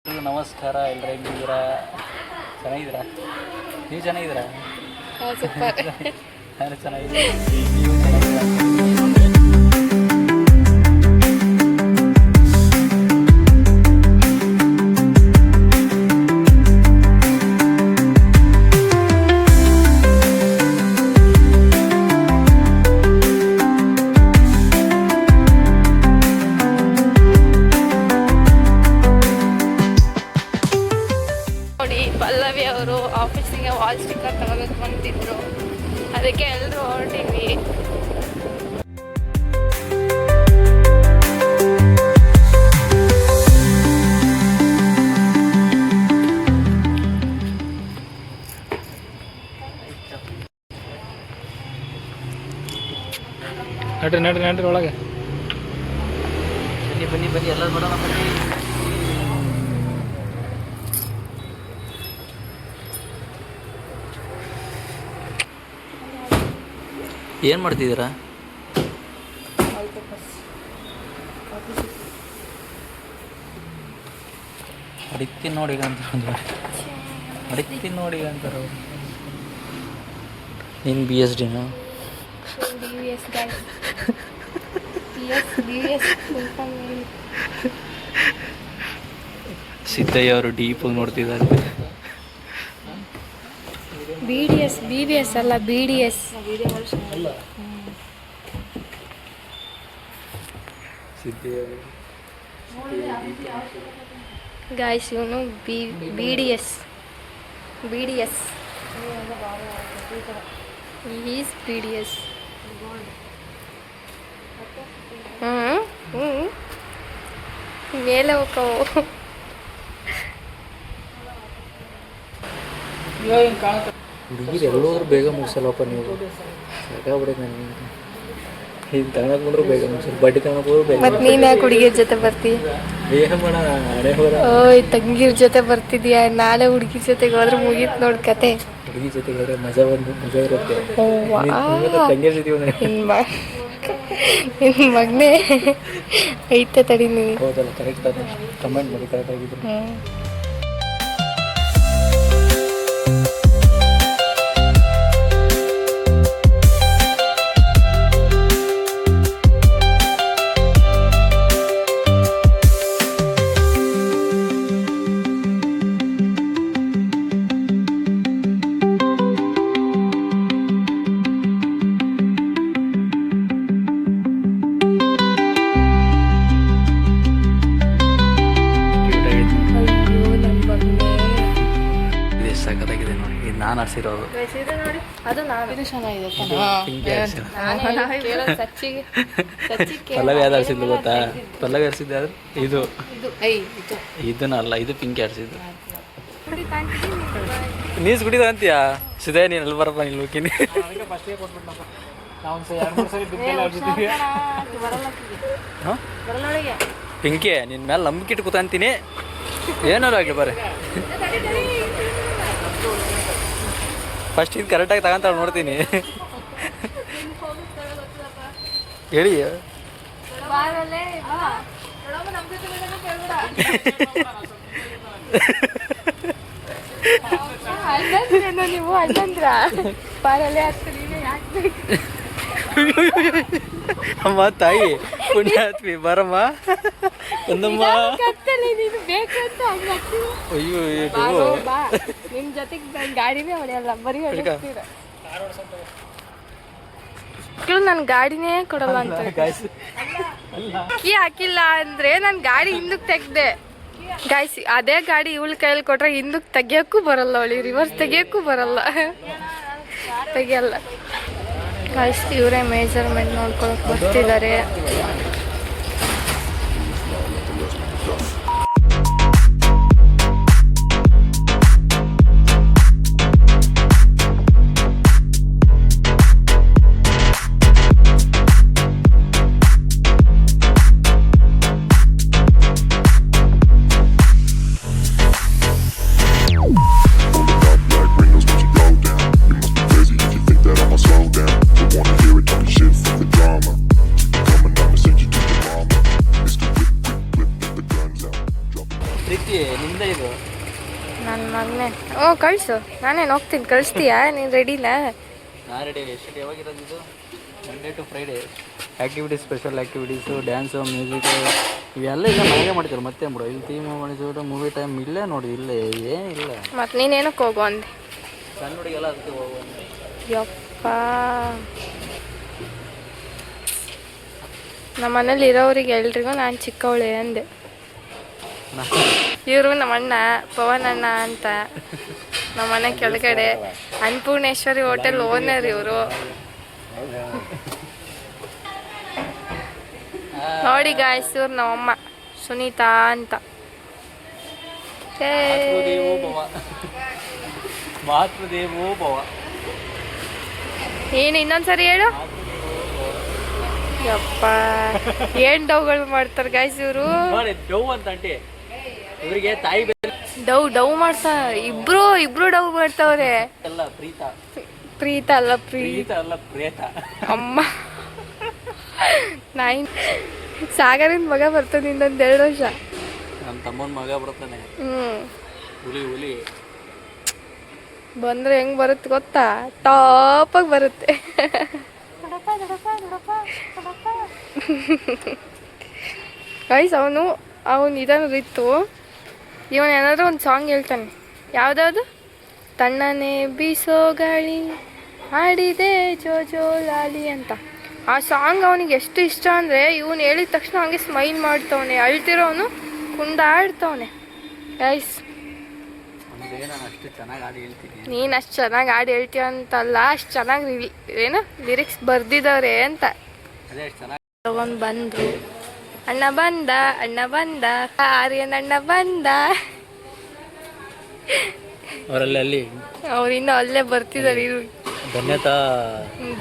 ನಮಸ್ಕಾರ, ಎಲ್ಲರೂ ಹೆಂಗಿದ್ದೀರಾ? ಚೆನ್ನಾಗಿದ್ದೀರಾ? ನೀವು ಚೆನ್ನಾಗಿದ್ದೀರಾ? ನಾನು ಚೆನ್ನಾಗಿದ್ದೀನಿ. ನೀವು ಚೆನ್ನಾಗಿದ್ದೀರಾ? ಪಲ್ಲವಿ ಅವರು ಆಫೀಸಿಗೆ ವಾಲ್ ಸ್ಟಿಕ್ಕರ್ ತಗೋಬೇಕು ಅಂತಿದ್ರು, ಅದಕ್ಕೆ ಎಲ್ಲರೂ ಹೊರಟಿದ್ವಿ. ನಡ್ರಿ ಒಳಗೆ ಬನ್ನಿ ಎಲ್ಲರೂ ಬರೋಣ ಬನ್ನಿ. ಏನು ಮಾಡ್ತಿದ್ದೀರಾ? ಅಡಿಕ್ತೀನಿ ನೋಡಿ ಅಂತಾರೆ. ನೀನು BSDನಾ? ಸಿದ್ದಯ್ಯ ಅವರು ಡೀಪಾಗಿ ನೋಡ್ತಿದ್ದಾರೆ. BBS ಅಲ್ಲ, BDS. ಗಾಯ್ಸ್, ಇವನು BDS. Is BDS. ಮೇಲೆ ಹೋಗವು. ಹುಡುಗಿರು ಎಲ್ಲೋದ್ರೂ ಬೇಗ ಮುಗಿಸಲ್ಲಪ್ಪ ನೀವು. ಸಾಕಾಗ್ಬಿಡೈತೆ ನನಗೆ. ಇದು ತಗೊಳಕ್ ಬಂದ್ರು ಬೇಗ ಮುಗಿಸಲ್ಲ, ಬಡ್ಡಿ ತಗೊಳಕ್ ಹೋದ್ರು ಬೇಗ. ಮತ್ತೆ ನೀನು ಯಾಕೆ ಹುಡುಗಿರ ಜೊತೆ ಬರ್ತೀಯ? ಬೇಗ ಮಾಡ ಹಣೆ ಹೋದ. ಓಯ್, ತಂಗಿರ ಜೊತೆ ಬರ್ತಿದ್ಯಾ? ನಾಳೆ ಹುಡುಗಿ ಜೊತೆಗೆ ಹೋದ್ರೆ ಮುಗೀತು ನೋಡಿ ಕತೆ. ಹುಡುಗಿ ಜೊತೆಗೆ ಹೋದ್ರೆ ಮಜಾ ಇರುತ್ತೆ. ತಂಗಿಯ ಜೊತೆ ನಿನ್ನ ಮಗನೇ ಐತೆ ತಡಿ ನೀನು. ಹೌದಲ್ಲ, ಕರೆಕ್ಟ್ ಅದ. ಕಮೆಂಟ್ ಮಾಡಿ ಕರೆಕ್ಟ್ ಆಗಿದ್ರು. ನಾನು ಆರಿಸಿರೋದು ಪಲ್ಲವಿ ಯಾವ್ದು ಆರಿಸಿದ್ಲು ಗೊತ್ತಾ? ಪಲ್ಲವಿ ಆರಿಸಿದ್ದೆ ಆದ್ರೆ ಇದನ್ನಲ್ಲ, ಇದು ಪಿಂಕಿ ಆರಿಸಿದ್ದು. ನೀಸ್ ಕುಡಿದ ಅಂತೀಯಾ? ಸಿದ್ದೇ ನೀನು ಅಲ್ಲಿ ಬರಪ್ಪ, ನೀನು ಲೋಕಿನಿ. ಪಿಂಕಿ, ನಿನ್ನ ಮೇಲೆ ನಂಬಿಕೆ ಇಟ್ಟು ಕೂತಂತೀನಿ. ಏನಾರು ಆಗಲಿ ಬರ್ರಿ. ಫಸ್ಟ್ ಇದು ಕರೆಕ್ಟಾಗಿ ತಗೊಂತಾಳೆ ನೋಡ್ತೀನಿ. ಹೇಳಿ ನೀವು ಅಣ್ಣಂದ್ರ ಬಾರಲ್ಲೇ ಅಮ್ಮ ತಾಯಿ ಪುಣ್ಯಾತ್ಮಿ ಬರಮ್ಮ ಒಂದಮ್ಮ. ಅಯ್ಯೋ, ನಿಮ್ ಜೊತೆಗೆ ಗಾಡಿನೇ ಹೊಡೆಯಲ್ಲ, ಬರೀ ನನ್ ಗಾಡಿನೇ ಕೊಡಲ್ಲ ಅಂತ. ಕೀ ಹಾಕಿಲ್ಲ ಅಂದ್ರೆ ನನ್ ಗಾಡಿ ಹಿಂದಕ್ಕೆ ತೆಗ್ದೆ. ಗಾಯ್ಸ್, ಅದೇ ಗಾಡಿ ಇವಳ ಕೈಯಲ್ಲಿ ಕೊಟ್ರೆ ಹಿಂದಕ್ಕೆ ತೆಗಿಯೋಕ್ಕೂ ಬರಲ್ಲ, ಅವಳಿಗೆ ರಿವರ್ಸ್ ತೆಗಿಯೋಕ್ಕೂ ಬರಲ್ಲ, ತೆಗಿಯಲ್ಲ. ಗಾಯ್ಸ್, ಇವರೇ ಮೆಜರ್ಮೆಂಟ್ ನೋಡ್ಕೊಳಕ್ ಬರ್ತಿದ್ದಾರೆ. Wanna hear it, talking shit from the drama. Coming up and send you ನಿಂದ ಇದು ನನ್ನ ಮಗನೇ. ಕಳಿಸು, ನಾನೇನು ಹೋಗ್ತೀನಿ. ಕಳಿಸ್ತೀಯಾ? ನೀನು ರೆಡಿನಾ? ನಾನು ರೆಡಿ. ಎಷ್ಟು ಯಾವಾಗಿರೋದು ಇದು? Monday to Friday activities, special activities, dance, music ಇವೆಲ್ಲ ಇಲ್ಲ ನಾವೇ ಮಾಡ್ತೀವಿ. ಮತ್ತೆ ಬಿಡು ಇಲ್ಲಿ ಥೀಮ್ ಮಾಡಿಸ್ಬಿಟ್ಟು ಮೂವಿ ಟೈಮ್ ಇಲ್ಲೇ ನೋಡಿ, ಇಲ್ಲೇ ಏನಿಲ್ಲ. ಮತ್ತು ನೀನೇನಕ್ಕೆ ಹೋಗು ಅಂದೆ? ಸಣ್ಣ ಹುಡುಗೆಲ್ಲ ಅದಕ್ಕೆ ಹೋಗು. ಯಪ್ಪ, ನಮ್ಮ ಮನೇಲಿ ಇರೋರಿಗೆ ಎಲ್ರಿಗೂ ನಾನು ಚಿಕ್ಕವಳೆ ಅಂದೆ. ಇವರು ನಮ್ಮ ಅಣ್ಣ ಪವನ್ ಅಣ್ಣ ಅಂತ, ನಮ್ಮ ಮನೆ ಕೆಳಗಡೆ ಅನ್ನಪೂರ್ಣೇಶ್ವರಿ ಹೋಟೆಲ್ ಓನರ್ ಇವರು. ನೋಡಿ ಗಾಯ್ಸ್, ಇವ್ರು ನಮ್ಮಮ್ಮ ಸುನೀತಾ ಅಂತ. ಏನು ಇನ್ನೊಂದ್ಸರಿ ಹೇಳು. ಯಪ್ಪ, ಏನ್ ಡವ್ಗಳು ಮಾಡ್ತಾರೆ ಗಾಯ್ಸ್ ಇವರು. ಇವರಿಗೆ ತಾಯಿ ಡವ್ ಮಾಡ್ತಾ ಇಬ್ರು ಡವ್ ಮಾಡ್ತಾವ್ರೆ. ಪ್ರೀತ ಅಲ್ಲ ಪ್ರೇತ ಅಮ್ಮ. ಸಾಗರನ ಮಗ ಬರ್ತಾನೆ ಇನ್ನೊಂದು 2 ವರ್ಷ. ನಮ್ಮ ತಮ್ಮನ ಮಗ ಬರ್ತಾನೆ. ಹುಲಿ ಬಂದ್ರೆ ಹೆಂಗ್ ಬರುತ್ತೆ ಗೊತ್ತಾ? ಟಾಪಾಗಿ ಬರುತ್ತೆ. ಗೈಸ್, ಅವನು ಇದನ್ನರಿತ್ತು. ಇವನು ಏನಾದರೂ ಒಂದು ಸಾಂಗ್ ಹೇಳ್ತಾನೆ. ಯಾವುದಾವುದು? ತಣ್ಣನೆ ಬೀಸೋ ಗಾಳಿ ಆಡಿದೆ ಜೋ ಲಾಲಿ ಅಂತ. ಆ ಸಾಂಗ್ ಅವನಿಗೆ ಎಷ್ಟು ಇಷ್ಟ ಅಂದರೆ ಇವನು ಹೇಳಿದ ತಕ್ಷಣ ಹಂಗೆ ಸ್ಮೈಲ್ ಮಾಡ್ತವನೆ. ಅಳ್ತಿರೋನು ಕುಂದಾಡ್ತವನೆ. ಗೈಸ್, ನೀನು ಅಷ್ಟು ಚೆನ್ನಾಗಿ ಹಾಡು ಹೇಳ್ತೀಯ ಅಂತಲ್ಲ, ಅಷ್ಟು ಚೆನ್ನಾಗಿ ಲಿರಿಕ್ಸ್ ಬರ್ದಿದ್ದವ್ರೆ ಅಂತ. ತಗೊಂಡು ಬಂದರು. ಅಣ್ಣ ಬಂದ ಆರ್ಯನ್ ಅಣ್ಣ ಬಂದ. ಅವರಲ್ಲಿ ಅವ್ರಿನ್ನೂ ಅಲ್ಲೇ ಬರ್ತಿದ್ದಾರೆ.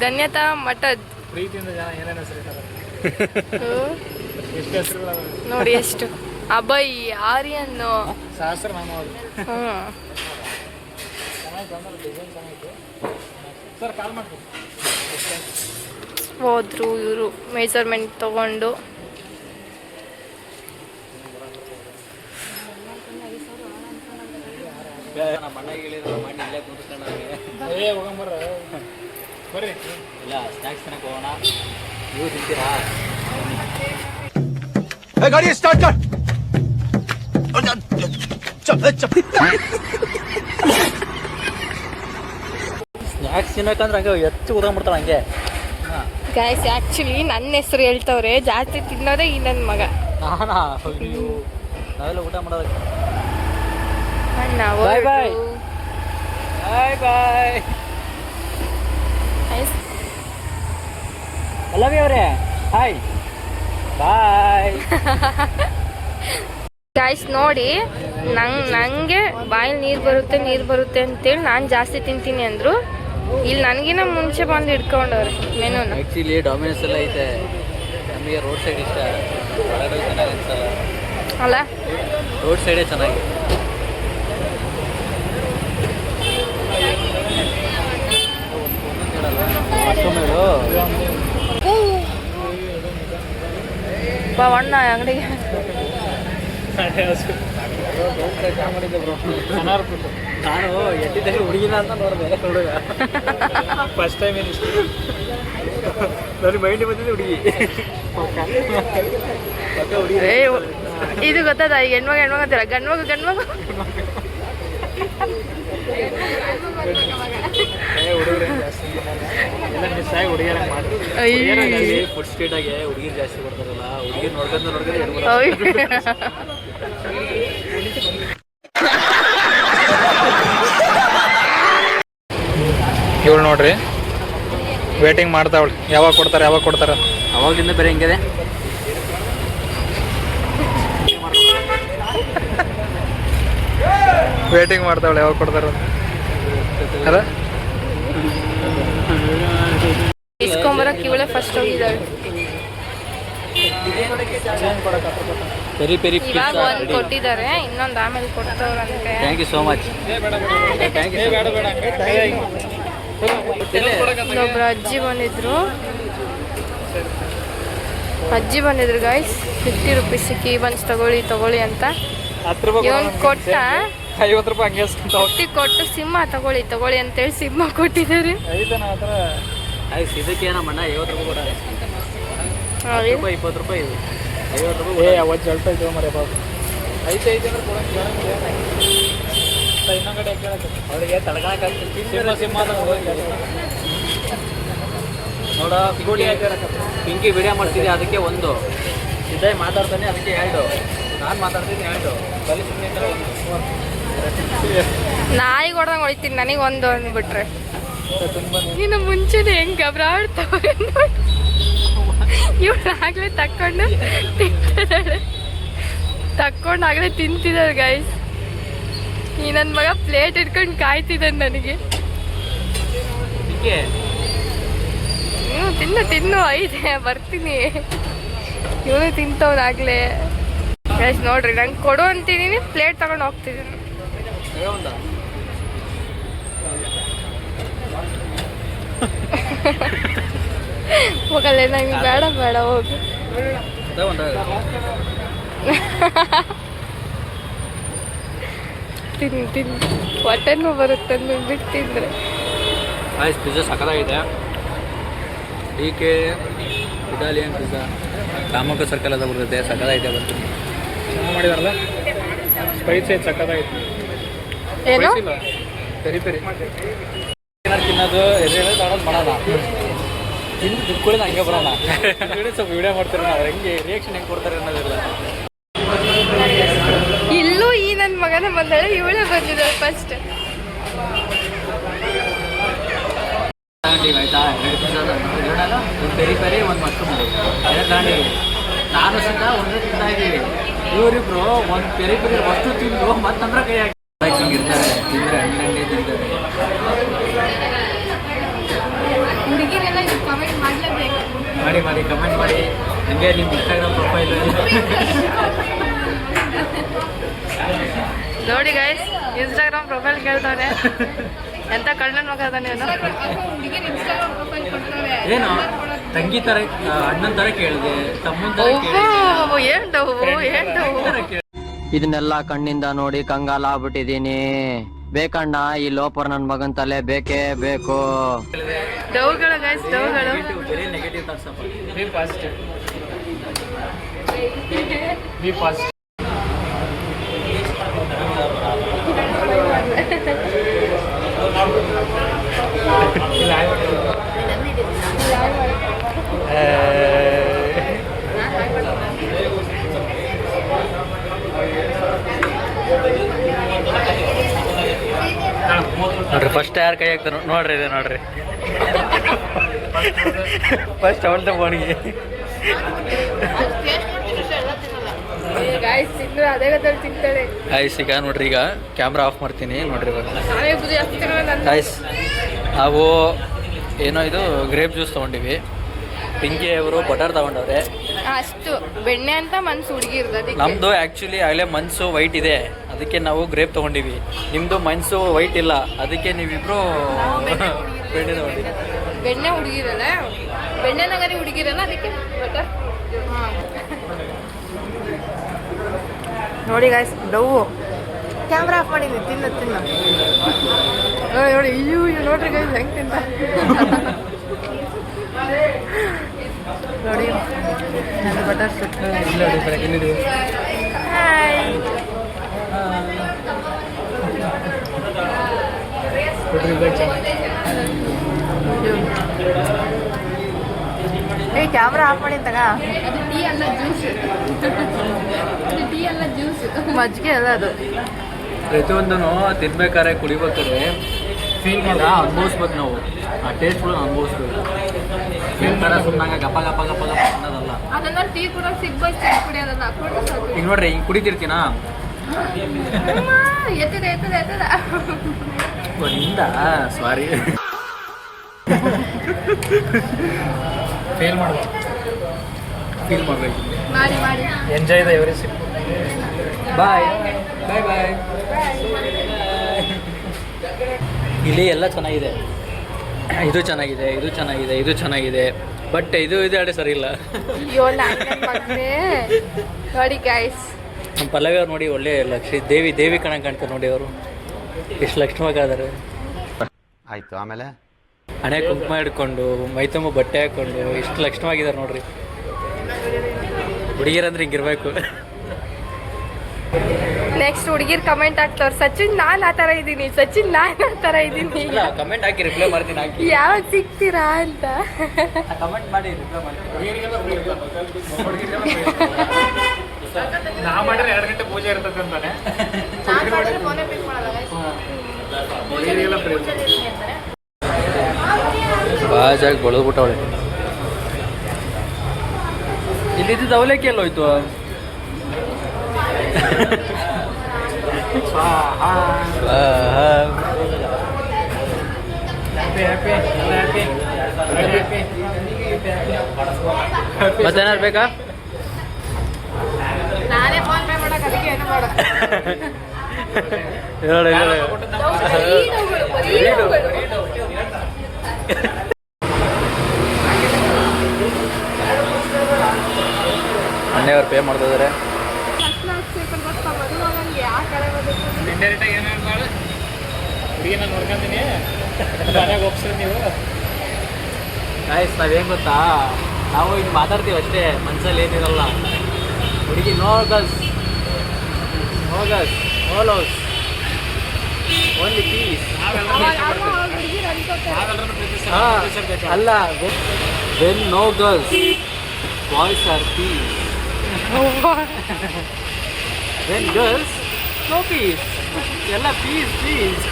ಧನ್ಯತಾ ಮಠದ್ ನೋಡಿ ಎಷ್ಟು. ಅಭಯ್, ಆರ್ಯನ್ನು ಹೋದ್ರು ಇವರು ಮೆಜರ್ಮೆಂಟ್ ತಗೊಂಡು. ಗಾಡಿ ಸ್ಟಾರ್ಟ್ ಕರ್. ಸ್ನ್ಯಾಕ್ಸ್ ತಿನ್ನಕಂದ್ರೆ ಹಂಗೆ ಹೆಚ್ಚು ಉದಾಡ್ಬಿಡ್ತಾಳೆ ಹಂಗೆ. ಗೈಸ್, ಆ್ಯಕ್ಚುಲಿ ನನ್ನ ಹೆಸರು ಹೇಳ್ತವ್ರೆ. ಜಾಸ್ತಿ ತಿನ್ನೋದೇ ಈ ನನ್ನ ಮಗ. ನಾವೆಲ್ಲ ಊಟ ಮಾಡೋದಕ್ಕೆ. ಬಾಯ್ ಬಾಯ್ ಬಾಯ್. ಲವ್ ಅವರೇ, ಹಾಯ್ ಬಾಯ್. ಗೈಸ್ ನೋಡಿ, ನನಗೆ ಬಾಯಲ್ಲಿ ನೀರು ಬರುತ್ತೆ ಅಂತೇಳಿ ನಾನು ಜಾಸ್ತಿ ತಿಂತೀನಿ ಅಂದರು. ಇಲ್ಲಿ ನನಗಿನ ಮುಂಚೆ ಬಂದು ಹಿಡ್ಕೊಂಡವ್ರೆ ಮೆನುನ. ಆ್ಯಕ್ಚುಲಿ ಡಾಮಿನೋಸ್ ಎಲ್ಲ ಐತೆ. ನಮಗೆ ರೋಡ್ ಸೈಡ್ ಇಷ್ಟ. ಒಳಗಡೆ ಚೆನ್ನಾಗಿ ಅನ್ಸಲ್ಲ ಅಲ್ಲ, ರೋಡ್ ಸೈಡೇ ಚೆನ್ನಾಗಿ. ಅಣ್ಣ ಅಂಗಡಿಗೆ ನಾನು ಎಟ್ಟಿದ್ದಾಗ ಹುಡುಗಿನ ಅಂತ ನೋಡಿದೆ. ಹುಡುಗ ಫಸ್ಟ್ ಟೈಮ್ ಏನು ನನಗೆ ಮೈಂಡ್ ಬಂದಿದ್ದೆ ಹುಡುಗಿ. ಇದು ಗೊತ್ತದ? ಈಗ ಹೆಣ್ಮಗ ಅಂತೀರ, ಗಂಡ್ಮಗು ಫುಡ್ ಸ್ಟ್ರೀಟ್ ಆಗಿ ಹುಡುಗಿರು ಜಾಸ್ತಿ ಬರ್ತಾರಲ್ಲ, ಹುಡುಗಿರು ನೋಡ್ಕೊಂಡು ಇವಳು ನೋಡ್ರಿ ವೇಟಿಂಗ್ ಮಾಡ್ತಾವಳು. ಯಾವಾಗ ಕೊಡ್ತಾರೆ ಅವಾಗಲಿಂದ ಬೇರೆ ಹೆಂಗಿದೆ. ವೇಟಿಂಗ್ ಮಾಡ್ತಾವಳು ಯಾವಾಗ ಕೊಡ್ತಾರ ಅಲ್ಲ. ಇಸ್ಕೊಂಬರಕ್ಕೆ ಇವಳೆ ಫಸ್ಟ್ ಹೋಗಿದ್ದಾಳೆ. ಇವಾಗ ಒಂದು ಕೊಟ್ಟಿದ್ದಾರೆ, ಇನ್ನೊಂದು ಆಮೇಲೆ ಕೊಡ್ತವ್ರಂತೆ. Thank you so much. ಇಲ್ಲೊಬ್ರು ಅಜ್ಜಿ ಬಂದಿದ್ರು ಗೈಸ್. 50 ರೂಪೀಸ್ ಕೀ ಬನ್ಸ್ ತಗೊಳ್ಳಿ ಅಂತ. 10 ರೂಪಾಯಿ ಇವನ್ ಕೊಟ್ಟ 50 ರೂಪಾಯಿ ಹಂಗೆ ಎಸ್ಕೊಂತ ಹೋಗ್ತಿ ಕೊಟ್ಟು ಸಿಂಹ ತಗೊಳ್ಳಿ ತಗೊಳ್ಳಿ ಅಂತೇಳಿ ಸಿಂಹ ಕೊಟ್ಟಿದ್ದಾರೆ. ಐತೆ ನಾ ಹತ್ರ ಇದಕ್ಕೆ ಏನಮ್ಮಣ್ಣ 50 ರೂಪಾಯಿ ಕೂಡ 10 ರೂಪಾಯಿ 20 ರೂಪಾಯಿ ಇದು 50 ರೂಪಾಯಿ ಅವತ್ತು ಜಲ್ತಾ ಇದ್ದೇವೆ ಮರೆ ಬಾಬು ಐತೆ ಅಂದ್ರೆ ಕೊಡೋಕೆ ಇನ್ನೊಂದು ಕೇಳಕ್ಕೆ ಅವರಿಗೆ ತಡ್ಕೊಳಕ್ಕಾಗ್ತದೆ. ಸಿಂಹ ನೋಡ ಪಿಂಕಿ ವಿಡಿಯೋ ಮಾಡ್ತಿದ್ದೆ ಅದಕ್ಕೆ 1, ಸಿದ್ಧಾಯ್ ಮಾತಾಡ್ತಾನೆ ಅದಕ್ಕೆ 2, ನಾನು ಮಾತಾಡ್ತೀನಿ 2, ಬಲಿ ಸುಮ್ಮನೆ ನಾಯಿಗೆ ಹೊಡೆದಂಗೆ ಹೊಡಿತೀನಿ, ನನಗೆ ಒಂದು ಅಂದ್ಬಿಟ್ರೆ. ಇನ್ನು ಮುಂಚೆನೆ ಹೆಂಗೆ ಗಬ್ರಾಡ್ತಾವೆ ನೋಡಿ. ಇವಳು ಆಗಲೇ ತಕ್ಕೊಂಡು ಆಗಲೇ ತಿಂತಿದ್ದಾಳೆ ಗೈಸ್. ಈ ನನ್ನ ಮಗ ಪ್ಲೇಟ್ ಇಟ್ಕೊಂಡು ಕಾಯ್ತಿದ್ದಾನೆ ನನಗೆ. ತಿನ್ನು ಐದೆ ಬರ್ತೀನಿ. ಇವನು ತಿಂತವನಾಗ್ಲೇ ಗೈಸ್. ನೋಡ್ರಿ ನಂಗೆ ಕೊಡು ಅಂತಿದ್ದೀನಿ, ಪ್ಲೇಟ್ ತಗೊಂಡು ಹೋಗ್ತಿದ್ದೀನಿ. ಹೋಗಲ್ಲ, ನಂಗೆ ಬೇಡ ಬೇಡ ಹೋಗು. ತಿನ್ನು ಹೊಟ್ಟೆನೂ ಬರುತ್ತೆ ಬಿಟ್ಟು ತಿಂದರೆ. ಪಿಜ್ಜಾ ಸಕ್ಕತ್ತಾಗಿದೆ. DK Italian pizza Ramakka circle ಅಂತ ಬರ್ತೈತೆ, ಸಕ್ಕತ್ತಾಗಿದೆ. ಬರ್ತೀನಿ ಚೆನ್ನಾಗಿ ಮಾಡಿದಾರಲ್ಲ, ಸ್ಪೈಸಿ ಐತೆ, ಸಕ್ಕತ್ತಾಗಿತ್ತು. ಏನು ಪೆರಿ ಪೆರಿ ತಿನ್ನೋದು ಎದುರು ತಗೊಳೋದು ಮಾಡೋಣ, ತಿಂದು ದುಡ್ಕೊಳ್ಳಿ ಹಂಗೆ ಬರೋಣ. ಸ್ವಲ್ಪ ವಿಡಿಯೋ ಮಾಡ್ತಾರೆ, ನಾವು ಹೆಂಗೆ ರಿಯಾಕ್ಷನ್ ಹೆಂಗೆ ಕೊಡ್ತಾರೆ ಅನ್ನೋದಿಲ್ಲ. ಇಲ್ಲೂ ಈ ನನ್ನ ಮಗನ ಬಂದಾಳೆ, ಇವಳೇ ಬಂದಿದ್ದಾಳೆ ಫಸ್ಟ್. ತಗೊಂಡಿವಿ ಆಯ್ತಾ, 2 ಪಿಜ್ಜಾ ಎರಡಲ್ಲ, ಒಂದು ಪೆರಿ ಪೆರಿ, ಒಂದು ಮಶ್ರೂಮ್, 2 ತಗೊಂಡಿವಿ. ನಾನು ಸಿದ್ಧ ಒಂದೇ ತಿಂತಾ ಇದ್ದೀವಿ. ಇವರಿಬ್ರು ಒಂದು ಪೆರಿ ಪೆರಿ ಅಷ್ಟು ತಿಂದು ಮತ್ತಂದ್ರೆ ಕೈ ಹಾಕಿ ಹಿಂಗಿರ್ತಾರೆ, ತಿಂದರೆ ಹಣ್ಣೆ ತಿಂತಾರೆ. ಹುಡುಗಿರೆಲ್ಲ ಕಮೆಂಟ್ ಮಾಡಲೇಬೇಕು. ಮಾಡಿ ಕಮೆಂಟ್ ಮಾಡಿ. ಹಂಗೆ ನಿಮ್ಮ ಇನ್ಸ್ಟಾಗ್ರಾಮ್ ಪ್ರೊಫೈಲ್ ನೋಡಿ ಗೈಸ್, ಇನ್ಸ್ಟಾಗ್ರಾಮ್ ಪ್ರೊಫೈಲ್ ಕೇಳ್ತಾನೆ. ಎಂತ ಕಳ್ಳನ ಮಗ ಅದಾನೆ ಏನು ತಂಗಿ ಥರ, ಅಣ್ಣನ ಥರ ಕೇಳಿದೆ, ತಮ್ಮನ ಥರ ಕೇಳಿದೆ. ಇದನ್ನೆಲ್ಲ ಕಣ್ಣಿಂದ ನೋಡಿ ಕಂಗಾಲ ಆಗ್ಬಿಟ್ಟಿದೀನಿ. ಬೇಕಣ್ಣ ಈ ಲೋಪರ್ ನನ್ ಮಗನ್ ತಲೆ ಬೇಕೇ ಬೇಕು. ಡೌಗಳು ಗೈಸ್, ಡೌಗಳು. ವೆರಿ ನೆಗೆಟಿವ್ ಥಾಟ್ಸಪ್ಪ. Be positive, be positive. ನೋಡ್ರಿ ಫಸ್ಟ್ ಯಾರು ಕೈ ಹಾಕ್ತಾರ ನೋಡ್ರಿ, ಇದೆ ನೋಡ್ರಿ. ಫಸ್ಟ್ ಅವಳ್ದ ಬೋಣಿಗೆ ಆಯ್ಸ್. ಈಗ ನೋಡ್ರಿ, ಈಗ ಕ್ಯಾಮ್ರಾ ಆಫ್ ಮಾಡ್ತೀನಿ ನೋಡ್ರಿ. ಆಯ್ಸ್, ನಾವು ಏನೋ ಇದು ಗ್ರೇಪ್ ಜ್ಯೂಸ್ ತೊಗೊಂಡಿವಿ. ಪಿಂಕಿ ಅವರು ಬಟರ್ ತಗೊಂಡವ್ರೆ. ಅಷ್ಟು ಬೆಣ್ಣೆ ಅಂತ ಮನ್ಸು ಹುಡುಗಿರ್ದು. ನಮ್ಮದು ಆ್ಯಕ್ಚುಲಿ ಆಗಲೇ ಮನ್ಸು ವೈಟ್ ಇದೆ, ಅದಕ್ಕೆ ನಾವು ಗ್ರೇಪ್ ತೊಗೊಂಡಿವಿ. ನಿಮ್ಮದು ಮನ್ಸು ವೈಟ್ ಇಲ್ಲ, ಅದಕ್ಕೆ ನೀವಿಬ್ರು ಬೆಣ್ಣೆ ತೊಗೊಂಡಿವಿ. ಬೆಣ್ಣೆ ಹುಡುಗಿರಲ್ಲ, ಬೆಣ್ಣೆ ನಗರಿ ಹುಡುಗಿರಲ್ಲ, ಅದಕ್ಕೆ ಬಟರ್. ನೋಡಿ ಗಾಯ್ಸ್, ಡವ್ವು ಕ್ಯಾಮ್ರಾ ಆಫ್ ಮಾಡಿದ್ವಿ. ತಿನ್ನ ನೋಡಿ, ಇವು ನೋಡ್ರಿ ಗೈಸ್ ಹೆಂಗೆ ತಿಂತ ನೋಡಿ. ನನ್ನ ಬಟರ್ ಕ್ಯಾಮ್ರಾ ಆಫ್ ಮಾಡಿ ತಗ. ಟೀ ಅಲ್ಲ ಜ್ಯೂಸ್, ಮಜ್ಜಿಗೆ ಅಲ್ಲ ಅದು. ಪ್ರತಿಯೊಂದೂ ತಿನ್ಬೇಕಾದ್ರೆ ಕುಡಿಬೇಕಾದ್ರೆ ಫೀಲ್ ಅನುಭವಿಸ್ಬೇಕು ನಾವು. ಆ ಟೇಸ್ಟ್ಗಳು ಅನುಭವಿಸ್ಬೇಕು. ಫೀಲ್ ಥರ ಸುಮ್ಮನೆ ಗಪ್ಪ ಗಪ್ಪ ಗಪ್ಪ ಗಪ್ಪ ಅನ್ನೋದಲ್ಲ. ಅದನ್ನ ಟೀ ಕೂಡ ಸಿಗ್ಬೇಕು, ಕುಡಿಯೋದಲ್ಲ. ಈಗ ನೋಡ್ರಿ, ಹಿಂಗೆ ಕುಡಿತಿರ್ತೀನಾ, ಎತ್ತದ ಒಂದ ಸಾರಿ ಫೀಲ್ ಮಾಡ್ಬೇಕು, ಮಾಡಿ ಎಂಜಾಯ್ ದ ಎವ್ರಿ ಸಿಪ್. ಬಾಯ್. ಇಲ್ಲಿ ಎಲ್ಲ ಚೆನ್ನಾಗಿದೆ, ಇದು ಚೆನ್ನಾಗಿದೆ, ಬಟ್ ಇದು ಅಡೆ ಸರಿ ಇಲ್ಲ. ಅಯ್ಯೋ ನನ್ನ ಮಗನೇ. ನೋಡಿ ಗೈಸ್, ನಮ್ಮ ಪಲ್ಲವಿ ಅವ್ರು ನೋಡಿ ಒಳ್ಳೆ ದೇವಿ ದೇವಿ ಕಣ ಕಾಣ್ತಾರೆ ನೋಡಿ ಅವರು ಎಷ್ಟು ಲಕ್ಷಣವಾಗಿದ್ದಾರೆ. ಆಯಿತು, ಆಮೇಲೆ ಹಣೆ ಕುಂಕುಮ ಹಿಡ್ಕೊಂಡು ಮೈ ತುಂಬ ಬಟ್ಟೆ ಹಾಕ್ಕೊಂಡು ಎಷ್ಟು ಲಕ್ಷಣವಾಗಿದ್ದಾರೆ ನೋಡ್ರಿ. ಹುಡುಗಿರಂದ್ರೆ ಹಿಂಗಿರ್ಬೇಕು. ನೆಕ್ಸ್ಟ್ ಹುಡುಗಿರ್ ಕಮೆಂಟ್ ಹಾಕ್ತವ್ರು, ಸಚಿನ್ ನಾನ್ ಆ ಥರ ಇದ್ದೀನಿ, ಸಚಿನ್ ನಾನ್ ಆ ಥರ ಇದ್ದೀನಿ, ಕಮೆಂಟ್ ಹಾಕಿ ರಿಪ್ಲೈ ಮಾಡ್ತೀನಿ, ಹಾಕಿ ಯಾವಾಗ ಸಿಗ್ತೀರಾ ಅಂತ ಕಮೆಂಟ್ ಮಾಡಿ ರಿಪ್ಲೈ ಮಾಡ್ತೀನಿ. ನಾವು ಮಾಡಿದ್ರೆ 2 ಗಂಟೆ ಪೂಜೆ ಇರ್ತದೆ ಅಂತಾನೆ. ಬಾಜಾಗಿ ಬೆಳೆದ್ಬಿಟ್ಟವಳೆ. ಇಲ್ಲಿದ್ದು ಅವಲಕ್ಕಿ ಎಲ್ಲೋಯ್ತು? ಮತ್ತೇನಾರು ಬೇಕಾ? ನಾನೇ ಫೋನ್ ಪೇ ಮಾಡಕ್ ಅದಕ್ಕೆ ಏನು ಮಾಡ ಅಣ್ಣೆಯವ್ರು ಪೇ ಮಾಡ್ತಾ ಇದಾರೆ. ಇಂಡೈರೆಕ್ಟಾಗಿ ಏನೇನು ಮಾಡು ಹುಡುಗಿನ ನೋಡ್ಕೊಂತೀನಿ, ಮನೆಗೆ ಹೋಗ್ಸ್ರಿ ನೀವು. ಗಾಯ್ಸ್ ನಾವೇನು ಗೊತ್ತಾ, ನಾವು ಹಿಂಗೆ ಮಾತಾಡ್ತೀವಿ ಅಷ್ಟೇ, ಮನ್ಸಲ್ಲಿ ಏನಿರಲ್ಲ. ಹುಡುಗಿ no girls, no girls, no loves, only peace. ಅಲ್ಲ, when no girls boys are peace, when girls no peace, ಎಲ್ಲ ಪೀಸ್ ಪೀಸ್.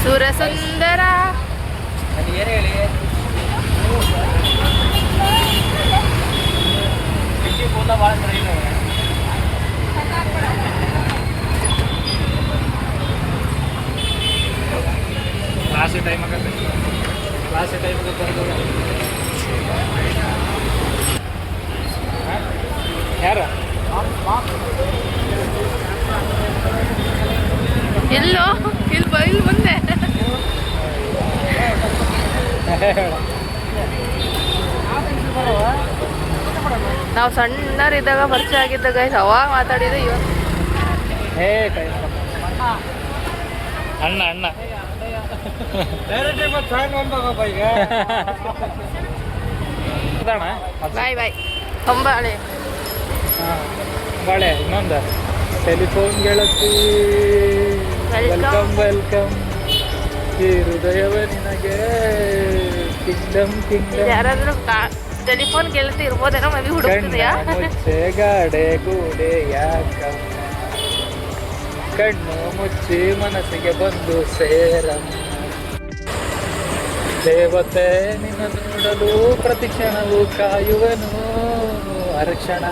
ಸುರಸುಂದರ ನನಗೆ ಏನು ಹೇಳಿ, ಕೂದ ಭಾಳ ಸರಿ. ಕ್ಲಾಸ್ ಟೈಮ್ ಆಗತ್ತೆ, ಕ್ಲಾಸ್ ಟೈಮ್ ಯಾರು ಎಲ್ಲೋ ಇಲ್ಲಿ ಮುಂದೆ ನಾವು ಸಣ್ಣರಿದ್ದಾಗ ಪರಿಚಯ ಆಗಿದ್ದಾಗ ಅವಾಗ ಮಾತಾಡಿದ್ರೆ ಇವತ್ತು ಅಣ್ಣ ಅಣ್ಣ ಬಾಯ್ ಬಾಯ್ ಅಂಬಾಳೆ. ಬಾಳೆ ಇನ್ನೊಂದು ಟೆಲಿಫೋನ್ ಗೆಳತಿ, ವೆಲ್ಕಮ್ ವೆಲ್ಕಮ್, ಈ ಹೃದಯವ ನಿನಗೆ ಕಿಂಗ್ಡಮ್ ಕಿಂಗ್ಡಮ್. ಯಾರಾದ್ರೂ ಟೆಲಿಫೋನ್ ಗೆಳತಿ ಇರ್ಬೋದೇನೋ, ಮೇ ಬಿ ಹುಡುಕ್ತಿದ್ಯಾ? ಗಾಡೆ ಗೂಡೆ ಯಾಕಮ್ಮ, ಕಣ್ಣು ಮುಚ್ಚಿ ಮನಸ್ಸಿಗೆ ಬಂದು ಸೇರಮ್ಮ, ದೇವತೆ ನಿನ್ನ ನೋಡಲು ಪ್ರತಿ ಕ್ಷಣವೂ ಕಾಯುವನು, ಅರಕ್ಷಣ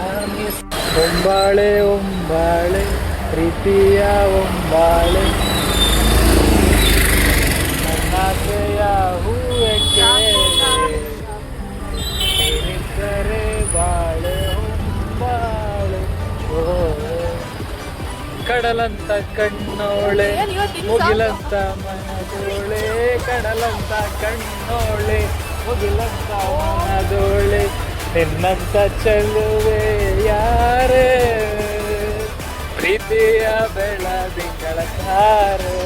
ಒಂಬಾಳೆ ಒಂಬಾಳೆ ಪ್ರೀತಿಯ ಒಂಬಾಳೆ, ನನ್ನಾಸೆಯ ಹೂವಕ್ಕೆ ನೀರಿದ್ದರೆ ಬಾಳೆ ಒಂಬಾಳೆ. ಓ ಕಡಲಂತ ಕಣ್ಣೋಳೆ, ಮುಗಿಲಂತ ಮನದೋಳೆ, ಕಡಲಂತ ಕಣ್ಣೋಳೆ, ಮುಗಿಲಂತ ಮನದೋಳೆ, ನಿನ್ನಂತ ಚೆಲುವೆ ಯಾರೇ, ಪ್ರೀತಿಯ ಬೆಳದಿಂಗಳ ತಾರೆ.